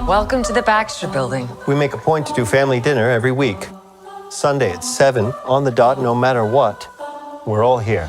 Welcome to the Baxter Building. We make a point to do family dinner every week. Sunday at 7, on the dot, no matter what. We're all here.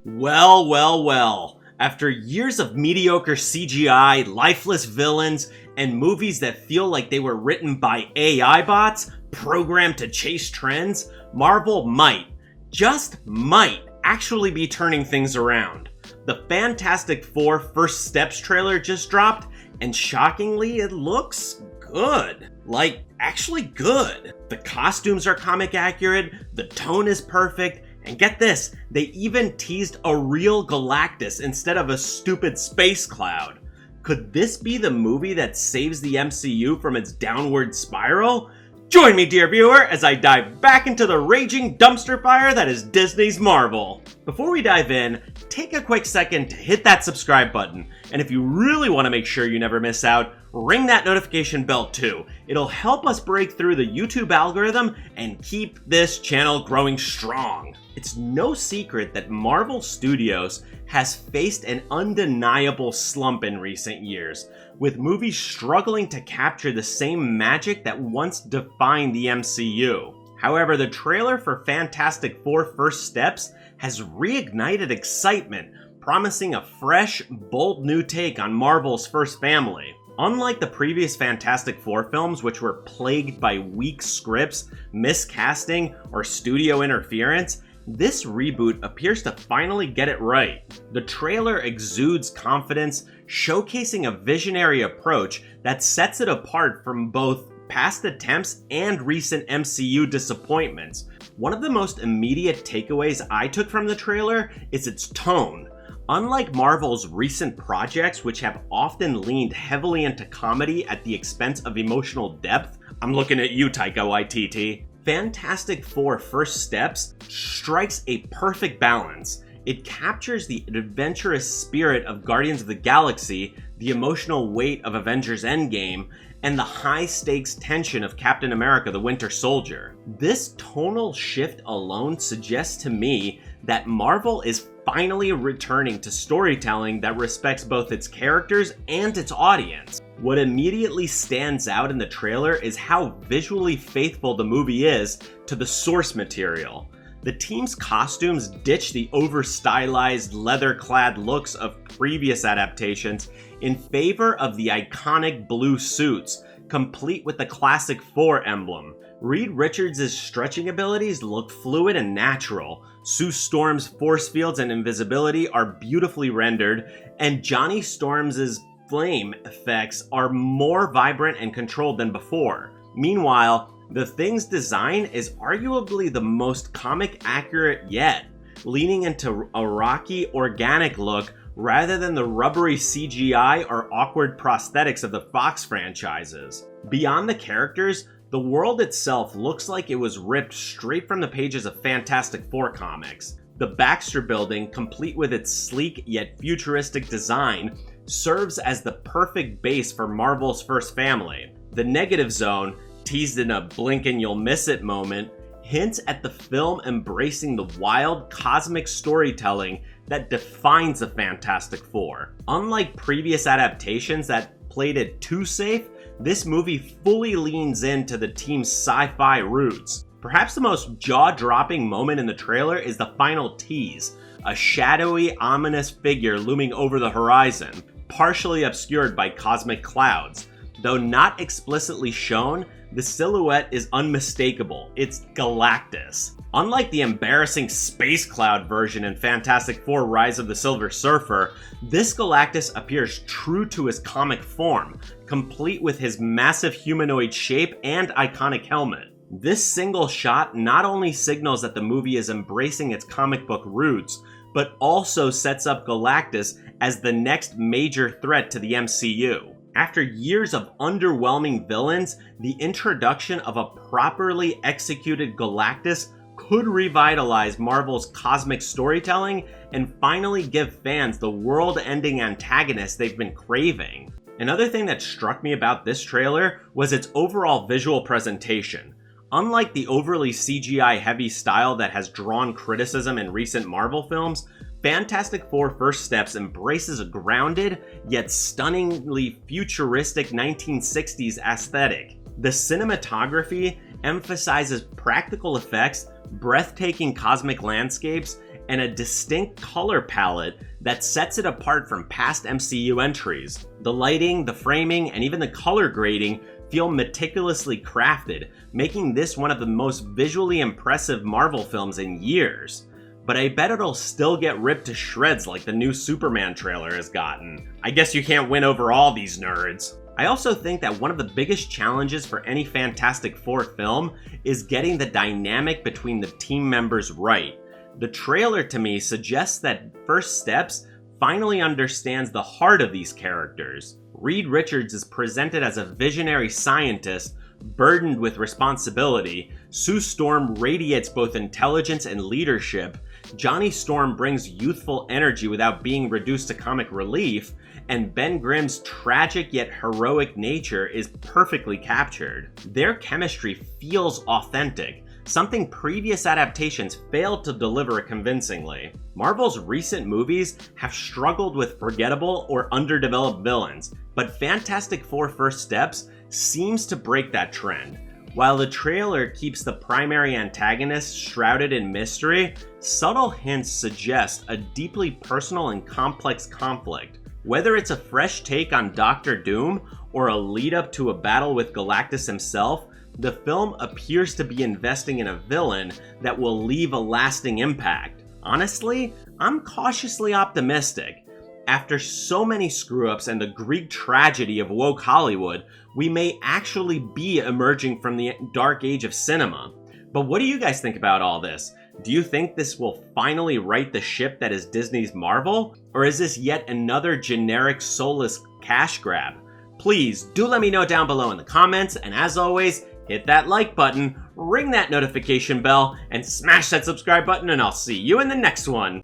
Well. After years of mediocre CGI, lifeless villains, and movies that feel like they were written by AI bots, programmed to chase trends, Marvel might, just might, actually be turning things around. The Fantastic Four First Steps trailer just dropped, and shockingly, it looks good. Like, actually good. The costumes are comic accurate, the tone is perfect, and get this, they even teased a real Galactus instead of a stupid space cloud. Could this be the movie that saves the MCU from its downward spiral? Join me, dear viewer, as I dive back into the raging dumpster fire that is Disney's Marvel. Before we dive in, take a quick second to hit that subscribe button, and if you really want to make sure you never miss out, ring that notification bell too. It'll help us break through the YouTube algorithm and keep this channel growing strong. It's no secret that Marvel Studios has faced an undeniable slump in recent years, with movies struggling to capture the same magic that once defined the MCU. However, the trailer for Fantastic Four First Steps has reignited excitement, promising a fresh, bold new take on Marvel's first family. Unlike the previous Fantastic Four films, which were plagued by weak scripts, miscasting, or studio interference, this reboot appears to finally get it right. The trailer exudes confidence, showcasing a visionary approach that sets it apart from both past attempts and recent MCU disappointments. One of the most immediate takeaways I took from the trailer is its tone. Unlike Marvel's recent projects, which have often leaned heavily into comedy at the expense of emotional depth, I'm looking at you, Taika Waititi, Fantastic Four First Steps strikes a perfect balance. It captures the adventurous spirit of Guardians of the Galaxy, the emotional weight of Avengers Endgame, and the high-stakes tension of Captain America: The Winter Soldier. This tonal shift alone suggests to me that Marvel is finally returning to storytelling that respects both its characters and its audience. What immediately stands out in the trailer is how visually faithful the movie is to the source material. The team's costumes ditch the over-stylized, leather-clad looks of previous adaptations in favor of the iconic blue suits, complete with the classic Four emblem. Reed Richards' stretching abilities look fluid and natural. Sue Storm's force fields and invisibility are beautifully rendered, and Johnny Storm's flame effects are more vibrant and controlled than before. Meanwhile, the Thing's design is arguably the most comic accurate yet, leaning into a rocky, organic look rather than the rubbery CGI or awkward prosthetics of the Fox franchises. Beyond the characters, the world itself looks like it was ripped straight from the pages of Fantastic Four comics. The Baxter Building, complete with its sleek yet futuristic design, serves as the perfect base for Marvel's first family. The Negative Zone, teased in a blink and you'll miss it moment, hints at the film embracing the wild cosmic storytelling that defines the Fantastic Four. Unlike previous adaptations that played it too safe, this movie fully leans into the team's sci-fi roots. Perhaps the most jaw-dropping moment in the trailer is the final tease, a shadowy, ominous figure looming over the horizon, partially obscured by cosmic clouds. Though not explicitly shown, the silhouette is unmistakable. It's Galactus. Unlike the embarrassing Space Cloud version in Fantastic Four: Rise of the Silver Surfer, this Galactus appears true to his comic form, complete with his massive humanoid shape and iconic helmet. This single shot not only signals that the movie is embracing its comic book roots, but also sets up Galactus as the next major threat to the MCU. After years of underwhelming villains, the introduction of a properly executed Galactus could revitalize Marvel's cosmic storytelling and finally give fans the world-ending antagonist they've been craving. Another thing that struck me about this trailer was its overall visual presentation. Unlike the overly CGI-heavy style that has drawn criticism in recent Marvel films, Fantastic Four First Steps embraces a grounded, yet stunningly futuristic 1960s aesthetic. The cinematography emphasizes practical effects, breathtaking cosmic landscapes, and a distinct color palette that sets it apart from past MCU entries. The lighting, the framing, and even the color grading feel meticulously crafted, making this one of the most visually impressive Marvel films in years. But I bet it'll still get ripped to shreds like the new Superman trailer has gotten. I guess you can't win over all these nerds. I also think that one of the biggest challenges for any Fantastic Four film is getting the dynamic between the team members right. The trailer to me suggests that First Steps finally understands the heart of these characters. Reed Richards is presented as a visionary scientist burdened with responsibility. Sue Storm radiates both intelligence and leadership. Johnny Storm brings youthful energy without being reduced to comic relief. And Ben Grimm's tragic yet heroic nature is perfectly captured. Their chemistry feels authentic, something previous adaptations failed to deliver convincingly. Marvel's recent movies have struggled with forgettable or underdeveloped villains, but Fantastic Four First Steps seems to break that trend. While the trailer keeps the primary antagonist shrouded in mystery, subtle hints suggest a deeply personal and complex conflict. Whether it's a fresh take on Doctor Doom or a lead-up to a battle with Galactus himself, the film appears to be investing in a villain that will leave a lasting impact. Honestly, I'm cautiously optimistic. After so many screw-ups and the Greek tragedy of woke Hollywood, we may actually be emerging from the dark age of cinema. But what do you guys think about all this? Do you think this will finally right the ship that is Disney's Marvel? Or is this yet another generic soulless cash grab? Please do let me know down below in the comments, and as always, hit that like button, ring that notification bell, and smash that subscribe button, and I'll see you in the next one.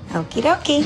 Okie dokie.